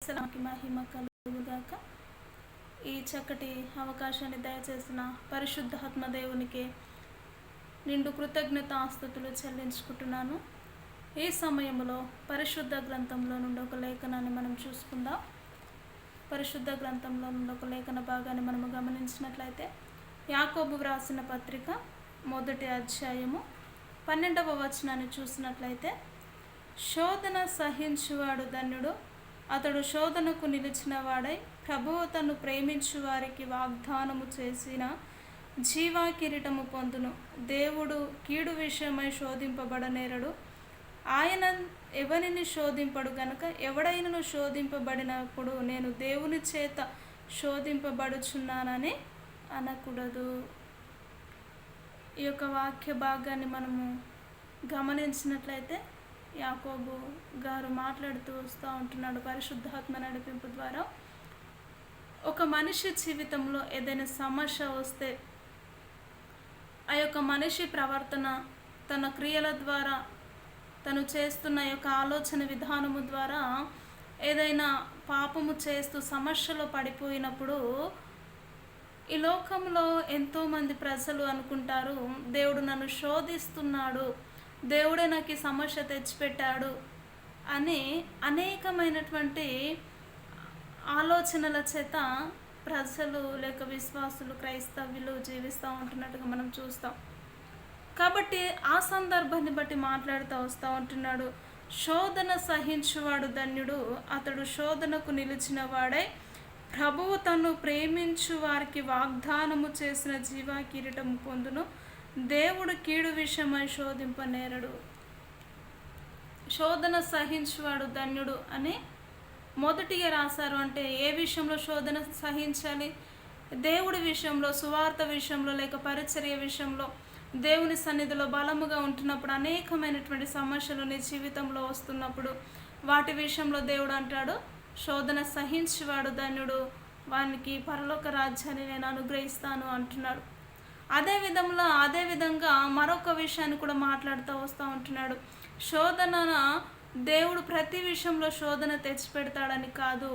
స్తోత్రములకి మహిమ కలుగుగాక. ఈ చక్కటి అవకాశాన్ని దయచేసిన పరిశుద్ధాత్మ దేవునికి నిండు కృతజ్ఞతాస్తుతులు చెల్లించుకుంటున్నాను. ఈ సమయంలో పరిశుద్ధ గ్రంథంలో నుండి ఒక లేఖనాన్ని మనం చూసుకుందాం. పరిశుద్ధ గ్రంథంలో నుండి ఒక లేఖన భాగాన్ని మనము గమనించినట్లయితే యాకోబు వ్రాసిన పత్రిక 1వ అధ్యాయము 12వ వచనాన్ని చూసినట్లయితే, శోధన సహించువాడు ధన్యుడు, అతడు శోధనకు నిలిచిన వాడై ప్రభువు తను ప్రేమించు వారికి వాగ్దానము చేసిన జీవా కిరీటము పొందును. దేవుడు కీడు విషయమై శోధింపబడనేరడు, ఆయన ఎవరిని శోధింపడు గనుక ఎవడైనను శోధింపబడినప్పుడు నేను దేవుని చేత శోధింపబడుచున్నానని అనకూడదు. ఈ యొక్క వాక్య భాగాన్ని మనము గమనించినట్లయితే యాకోబు గారు మాట్లాడుతూ వస్తూ ఉంటున్నాడు. పరిశుద్ధాత్మ నడిపింపు ద్వారా ఒక మనిషి జీవితంలో ఏదైనా సమస్య వస్తే ఆ యొక్క మనిషి ప్రవర్తన, తన క్రియల ద్వారా, తను చేస్తున్న యొక్క ఆలోచన విధానము ద్వారా ఏదైనా పాపము చేస్తూ సమస్యలో పడిపోయినప్పుడు ఈ లోకంలో ఎంతోమంది ప్రజలు అనుకుంటారు, దేవుడు నన్ను శోధిస్తున్నాడు, దేవుడే నాకు ఈ సమస్య తెచ్చిపెట్టాడు అని అనేకమైనటువంటి ఆలోచనల చేత ప్రజలు లేక విశ్వాసులు, క్రైస్తవులు జీవిస్తూ ఉంటున్నట్టుగా మనం చూస్తాం. కాబట్టి ఆ సందర్భాన్ని బట్టి మాట్లాడుతూ వస్తూ ఉంటున్నాడు. శోధన సహించువాడు ధన్యుడు, అతడు శోధనకు నిలిచిన వాడై ప్రభువు తను ప్రేమించు వారికి వాగ్దానము చేసిన జీవా కిరీటము పొందును. దేవుడు కీడు విషయమై శోధింపనేరడు. శోధన సహించువాడు ధన్యుడు అని మొదటిగా రాశారు. అంటే ఏ విషయంలో శోధన సహించాలి? దేవుడి విషయంలో, సువార్త విషయంలో, లేక పరిచర్య విషయంలో, దేవుని సన్నిధిలో బలముగా ఉంటున్నప్పుడు, అనేకమైనటువంటి సమస్యలు నీ జీవితంలో వస్తున్నప్పుడు వాటి విషయంలో దేవుడు అంటాడు, శోధన సహించువాడు ధన్యుడు, వానికి పరలోక రాజ్యాన్ని నేను అనుగ్రహిస్తాను అంటున్నాడు. అదేవిధంగా మరొక విషయాన్ని కూడా మాట్లాడుతూ వస్తూ ఉంటున్నాడు. శోధన దేవుడు ప్రతి విషయంలో శోధన తెచ్చిపెడతాడని కాదు,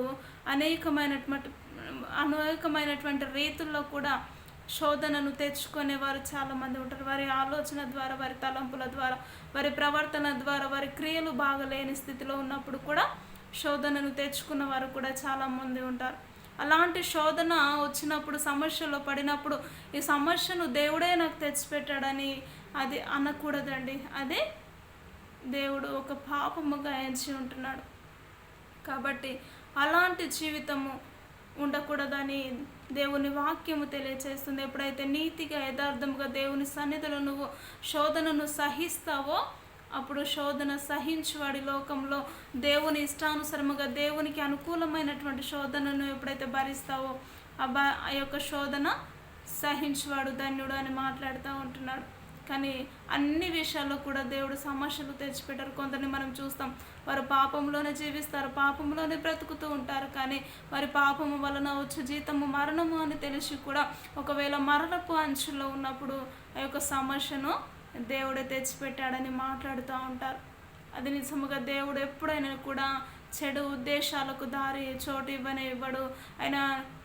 అనేకమైనటువంటి రీతుల్లో కూడా శోధనను తెచ్చుకునే వారు చాలామంది ఉంటారు. వారి ఆలోచన ద్వారా, వారి తలంపుల ద్వారా, వారి ప్రవర్తన ద్వారా, వారి క్రియలు బాగలేని స్థితిలో ఉన్నప్పుడు కూడా శోధనను తెచ్చుకున్న వారు కూడా చాలామంది ఉంటారు. అలాంటి శోధన వచ్చినప్పుడు, సమస్యలో పడినప్పుడు ఈ సమస్యను దేవుడే నాకు తెచ్చిపెట్టాడని అది అనకూడదండి. అదే దేవుడు ఒక పాపముగా ఎంచి ఉంటున్నాడు. కాబట్టి అలాంటి జీవితము ఉండకూడదని దేవుని వాక్యము తెలియచేస్తుంది. ఎప్పుడైతే నీతిగా, యథార్థముగా దేవుని సన్నిధిలో నువ్వు శోధనను సహిస్తావో అప్పుడు శోధన సహించువాడి లోకంలో దేవుని ఇష్టానుసరముగా, దేవునికి అనుకూలమైనటువంటి శోధనను ఎప్పుడైతే భరిస్తావో ఆ యొక్క శోధన సహించువాడు ధన్యుడు అని మాట్లాడుతూ ఉంటున్నాడు. కానీ అన్ని విషయాల్లో కూడా దేవుడు సమస్యలు తెచ్చిపెట్టారు. కొందరిని మనం చూస్తాం, వారు పాపంలోనే జీవిస్తారు, పాపంలోనే బ్రతుకుతూ ఉంటారు. కానీ వారి పాపము వలన వచ్చే జీతము మరణము అని తెలిసి కూడా ఒకవేళ మరణపు అంచుల్లో ఉన్నప్పుడు ఆ యొక్క సమస్యను దేవుడే తెచ్చిపెట్టాడని మాట్లాడుతూ ఉంటారు. అది నిజముగా దేవుడు ఎప్పుడైనా కూడా చెడు ఉద్దేశాలకు చోటు ఇవ్వడు. ఆయన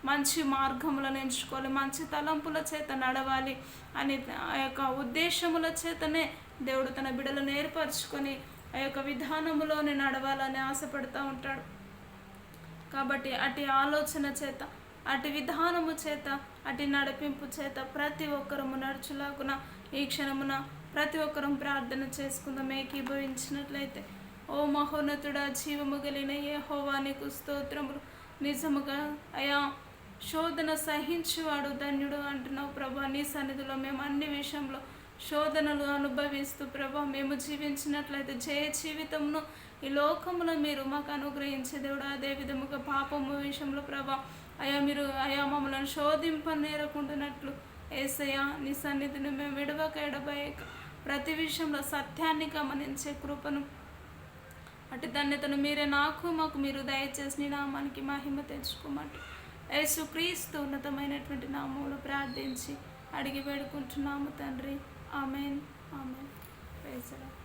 మంచి మార్గములను ఎంచుకోవాలి, మంచి తలంపుల చేత నడవాలి అని ఆ యొక్క ఉద్దేశముల చేతనే దేవుడు తన బిడ్డలను ఏర్పరచుకొని ఆ యొక్క విధానములోనే నడవాలని ఆశపడుతూ ఉంటాడు. కాబట్టి అటు ఆలోచన చేత, అటు విధానము చేత, అటు నడిపింపు చేత ప్రతి ఒక్కరము నడుచులాగున ఈ క్షణమున ప్రతి ఒక్కరం ప్రార్థన చేసుకుందాం. ఏకీభవించినట్లయితే, ఓ మహోన్నతుడా, జీవము కలిగిన యెహోవా నీకు స్తోత్రములు. నిజముగా అయా శోధన సహించువాడు ధన్యుడు అంటున్నావు ప్రభా. నీ సన్నిధిలో మేము అన్ని విషయంలో శోధనలు అనుభవిస్తూ ప్రభా మేము జీవించినట్లయితే జయ జీవితంను ఈ లోకంలో మీరు మాకు అనుగ్రహించే దేవుడు. అదే విధముగా పాపము విషయంలో ప్రభా అయా మమ్మల్ని శోధింపనేరకుండానట్లు యేసయ్యా నీ సన్నిధిని మేము విడవక ఎడబాయక ప్రతి విషయంలో సత్యాన్ని గమనించే కృపను, అటు ధన్యతను మీరే మాకు మీరు దయచేసి నీ నామానికి మహిమ తెచ్చుకోమంటూ యేసుక్రీస్తు ఉన్నతమైనటువంటి నామములో ప్రార్థించి అడిగి వేడుకుంటున్నాము తండ్రి. Amen. Amen. Praise the lord.